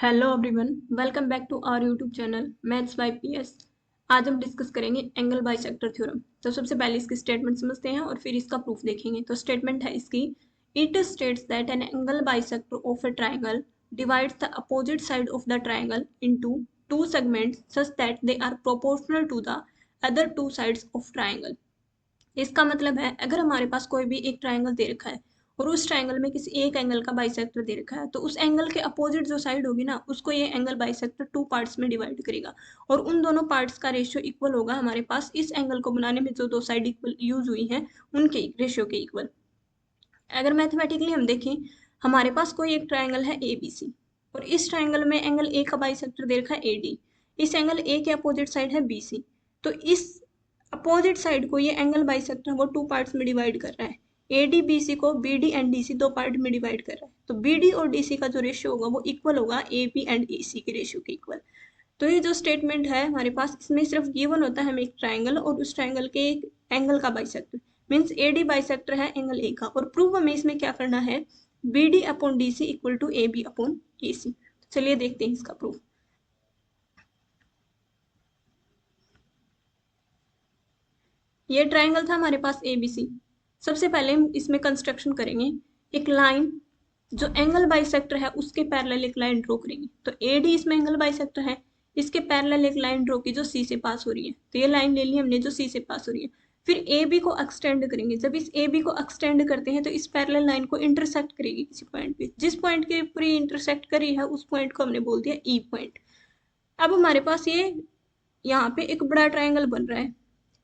Hello everyone, welcome back to our YouTube channel maths by PS. आज हम discuss करेंगे angle bisector theorem. तो सबसे पहले इसकी स्टेटमेंट समझते हैं और फिर इसका प्रूफ देखेंगे। तो स्टेटमेंट है इसकी, it states that an angle bisector of a triangle divides the opposite side of the triangle into two segments such that they are proportional to the other two sides of triangle. इसका मतलब है, अगर हमारे पास कोई भी एक triangle दे रखा है और उस ट्राइंगल में किसी एक एंगल का बाइसेक्टर दे रखा है, तो उस एंगल के अपोजिट जो साइड होगी ना, उसको ये एंगल बाइसेक्टर टू पार्ट्स में डिवाइड करेगा और उन दोनों पार्ट्स का रेशियो इक्वल होगा हमारे पास इस एंगल को बनाने में जो दो साइड इक्वल यूज हुई हैं उनके रेशियो के इक्वल। अगर मैथमेटिकली हम देखें, हमारे पास कोई एक ट्राइंगल है ए बी सी और इस ट्राइंगल में एंगल ए का बाइसेक्टर दे रखा है ए डी। इस एंगल ए के अपोजिट साइड है बी सी। तो इस अपोजिट साइड को ये एंगल बाइसेक्टर वो टू पार्ट्स में डिवाइड कर रहा है। ए डी बी सी को B D and D C दो पार्ट में डिवाइड कर रहा है। तो बी डी और डी सी का जो रेशियो होगा वो इक्वल होगा ए बी एंड ए सी के रेशियो के इक्वल। तो ये जो स्टेटमेंट है हमारे पास, इसमें सिर्फ गिवन होता है हमें एक ट्राइंगल और उस ट्राइंगल के एक एंगल का bisector, means A D bisector है एंगल ए का, और प्रूव हमें इसमें क्या करना है, B D upon D C equal to A B upon A C. चलिए देखते हैं इसका प्रूफ। ये ट्राइंगल था हमारे पास ए बी सी। सबसे पहले हम इसमें कंस्ट्रक्शन करेंगे, एक लाइन जो एंगल बाइसेक्टर है उसके पैरेलल एक लाइन ड्रॉ करेंगे। तो ए डी इसमें एंगल बाइसेक्टर है, इसके पैरेलल एक लाइन ड्रॉ की जो सी से पास हो रही है। तो ये लाइन ले ली हमने जो सी से पास हो रही है। फिर ए बी को एक्सटेंड करेंगे। जब इस ए बी को एक्सटेंड करते हैं तो इस पैरेलल लाइन को इंटरसेक्ट करेगी किसी पॉइंट पे। जिस पॉइंट के ऊपर ये इंटरसेक्ट करी है उस पॉइंट को हमने बोल दिया ई पॉइंट। अब हमारे पास ये यहाँ पे एक बड़ा ट्राइंगल बन रहा है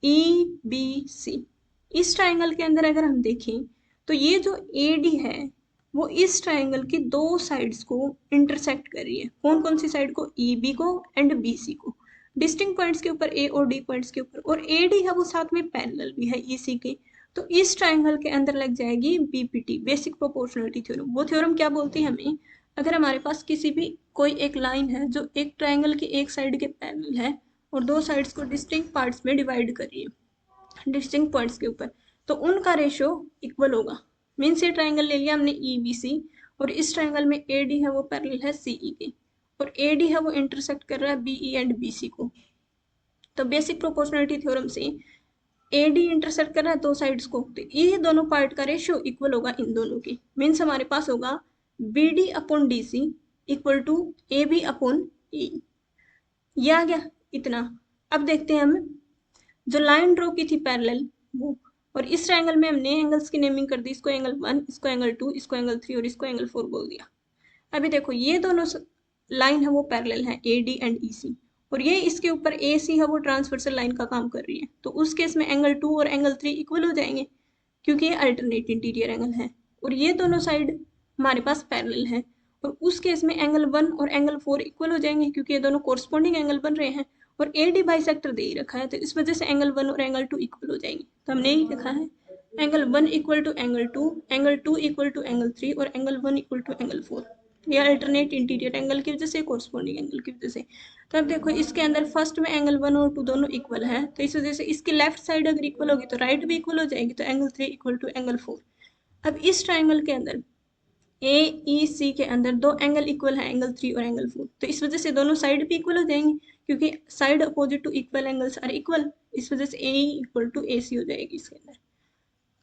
ई बी सी। इस ट्राइंगल के अंदर अगर हम देखें तो ये जो ए डी है वो इस ट्राइंगल की दो साइड्स को इंटरसेक्ट कर रही है। कौन कौन सी साइड को, ई बी को एंड बी सी को, डिस्टिंक्ट पॉइंट्स के ऊपर, ए और डी पॉइंट्स के ऊपर। और ए डी है वो साथ में पैरेलल भी है ई सी के। तो इस ट्राइंगल के अंदर लग जाएगी बीपीटी, बेसिक प्रोपोर्शनलिटी थ्योरम। वो थ्योरम क्या बोलती है हमें, अगर हमारे पास किसी भी कोई एक लाइन है जो एक ट्राइंगल की एक साइड के पैरेलल है और दो साइड्स को डिस्टिंक्ट पार्ट्स में डिवाइड कर रही है डिस्टिंक्ट पॉइंट्स के ऊपर, तो उनका रेशियो इक्वल होगा। मीन्स ये ट्राइंगल ले लिया हमने ई बी सी और इस ट्राइंगल में ए डी है वो पैरेलल है सी ई के और ए डी है वो इंटरसेक्ट कर रहा है B E and B C को। तो बेसिक प्रोपोर्शनलिटी थ्योरम से ए डी इंटरसेक्ट कर रहा है दो साइड्स को, तो ये दोनों पार्ट का रेशियो इक्वल होगा इन दोनों के। मीन्स हमारे पास होगा B D upon D C equal to A B upon A. ये आ गया इतना। अब देखते हैं हम जो लाइन ड्रॉ की थी पैरेलल वो, और इस ट्रायंगल में हमने एंगल्स की नेमिंग कर दी, इसको एंगल 1, इसको एंगल 2, इसको एंगल 3 और इसको एंगल 4 बोल दिया। अभी देखो ये दोनों लाइन है वो पैरेलल है ए डी एंड ई सी, और ये इसके ऊपर ए सी है वो ट्रांसवर्सल लाइन का काम कर रही है। तो उस केस में एंगल 2 और एंगल 3 इक्वल हो जाएंगे क्योंकि ये अल्टरनेट इंटीरियर एंगल है और ये दोनों साइड हमारे पास पैरेलल है। और उस केस में एंगल 1 और एंगल 4 इक्वल हो जाएंगे क्योंकि ये दोनों कोरस्पॉन्डिंग एंगल बन रहे हैं और ए डी बाइसेक्टर दे ही रखा है, तो इस वजह से एंगल 1 और एंगल 2 इक्वल हो जाएंगे। तो हमने यही लिखा है angle 1 equal to angle 2, angle 2 equal to angle 3 और एंगल 1 इक्वल टू एंगल 4। ये अल्टरनेट इंटीरियर एंगल की वजह से, कोरस्पॉन्डिंग एंगल की वजह से। तो अब देखो इसके अंदर फर्स्ट में एंगल 1 और 2 दोनों इक्वल है, तो इस वजह से इसकी लेफ्ट साइड अगर इक्वल होगी तो राइट भी इक्वल हो जाएगी, तो एंगल 3 इक्वल टू एंगल 4। अब इस ट्राइंगल के अंदर ए ई सी के अंदर दो एंगल इक्वल है, एंगल 3 और एंगल 4, तो इस वजह से दोनों साइड भी इक्वल हो जाएंगे क्योंकि side opposite to equal angles are equal. इस वजह से ए इक्वल टू ए सी हो जाएगी इसके अंदर।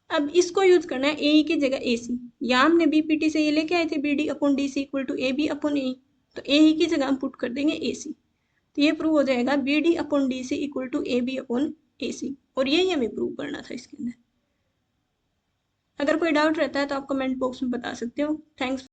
अब इसको यूज करना है ए की जगह ए सी। यहाँ हमने बीपीटी से ये लेके आए थे B D upon D C equal to A B upon A, तो ए की जगह हम पुट कर देंगे ए सी। तो ये प्रूव हो जाएगा B D upon D C equal to A B upon A C, और यही हमें प्रूव करना था इसके अंदर। अगर कोई डाउट रहता है तो आप कमेंट बॉक्स में बता सकते हो। थैंक्स।